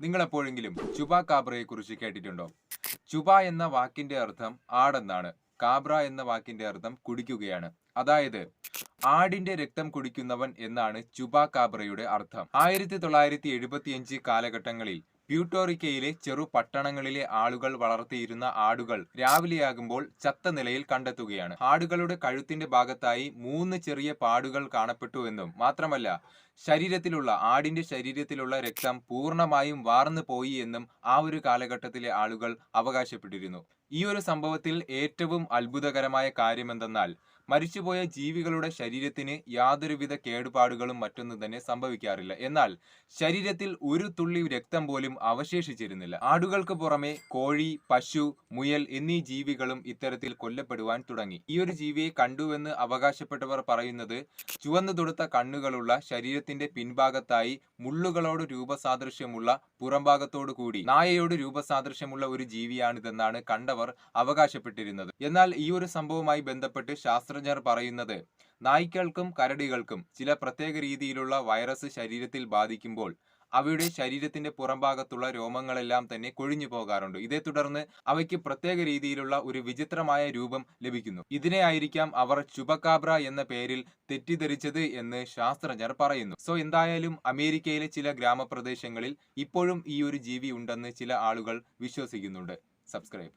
നിങ്ങൾ എപ്പോഴെങ്കിലും ചുബാകാബ്രയെ കുറിച്ച് കേട്ടിട്ടുണ്ടോ? ചുബ എന്ന വാക്കിന്റെ അർത്ഥം ആടെന്നാണ്. കാബ്ര എന്ന വാക്കിന്റെ അർത്ഥം കുടിക്കുകയാണ്. അതായത് ആടിന്റെ രക്തം കുടിക്കുന്നവൻ എന്നാണ് ചുബാകാബ്രയുടെ അർത്ഥം. 1975 കാലഘട്ടങ്ങളിൽ പ്യൂട്ടോറിക്കയിലെ ചെറു പട്ടണങ്ങളിലെ ആളുകൾ വളർത്തിയിരുന്ന ആടുകൾ രാവിലെയാകുമ്പോൾ ചത്ത നിലയിൽ കണ്ടെത്തുകയാണ്. ആടുകളുടെ കഴുത്തിന്റെ ഭാഗത്തായി 3 ചെറിയ പാടുകൾ കാണപ്പെട്ടുവെന്നും മാത്രമല്ല ആടിന്റെ ശരീരത്തിലുള്ള രക്തം പൂർണ്ണമായും വാർന്നു പോയി എന്നും ആ ഒരു കാലഘട്ടത്തിലെ ആളുകൾ അവകാശപ്പെട്ടിരുന്നു. ഈ ഒരു സംഭവത്തിൽ ഏറ്റവും അത്ഭുതകരമായ കാര്യമെന്തെന്നാൽ മരിച്ചുപോയ ജീവികളുടെ ശരീരത്തിന് യാതൊരുവിധ കേടുപാടുകളും മറ്റൊന്നും തന്നെ സംഭവിക്കാറില്ല. എന്നാൽ ശരീരത്തിൽ ഒരു തുള്ളി രക്തം പോലും അവശേഷിച്ചിരുന്നില്ല. ആടുകൾക്ക് പുറമെ കോഴി, പശു, മുയൽ എന്നീ ജീവികളും ഇത്തരത്തിൽ കൊല്ലപ്പെടുവാൻ തുടങ്ങി. ഈ ഒരു ജീവിയെ കണ്ടുവെന്ന് അവകാശപ്പെട്ടവർ പറയുന്നത് ചുവന്നു തൊടുത്ത കണ്ണുകളുള്ള, ശരീരത്തിന്റെ പിൻഭാഗത്തായി മുള്ളുകളോട് രൂപസാദൃശ്യമുള്ള, പുറംഭാഗത്തോടു കൂടി നായയോട് രൂപസാദൃശ്യമുള്ള ഒരു ജീവിയാണിതെന്നാണ് കണ്ടവർ അവകാശപ്പെട്ടിരുന്നത്. എന്നാൽ ഈ ഒരു സംഭവവുമായി ബന്ധപ്പെട്ട് ശാസ്ത്രജ്ഞർ പറയുന്നത് നായ്ക്കൾക്കും കരടികൾക്കും ചില പ്രത്യേക രീതിയിലുള്ള വൈറസ് ശരീരത്തിൽ ബാധിക്കുമ്പോൾ അവയുടെ ശരീരത്തിന്റെ പുറംഭാഗത്തുള്ള രോമങ്ങളെല്ലാം തന്നെ കൊഴിഞ്ഞു പോകാറുണ്ട്. ഇതേ തുടർന്ന് അവയ്ക്ക് പ്രത്യേക രീതിയിലുള്ള ഒരു വിചിത്രമായ രൂപം ലഭിക്കുന്നു. ഇതിനെ ആയിരിക്കാം അവർ ചുബകാബ്ര എന്ന പേരിൽ തെറ്റിദ്ധരിച്ചത് എന്ന് ശാസ്ത്രജ്ഞർ പറയുന്നു. സോ എന്തായാലും അമേരിക്കയിലെ ചില ഗ്രാമപ്രദേശങ്ങളിൽ ഇപ്പോഴും ഈ ഒരു ജീവി ഉണ്ടെന്ന് ചില ആളുകൾ വിശ്വസിക്കുന്നുണ്ട്. സബ്സ്ക്രൈബ്.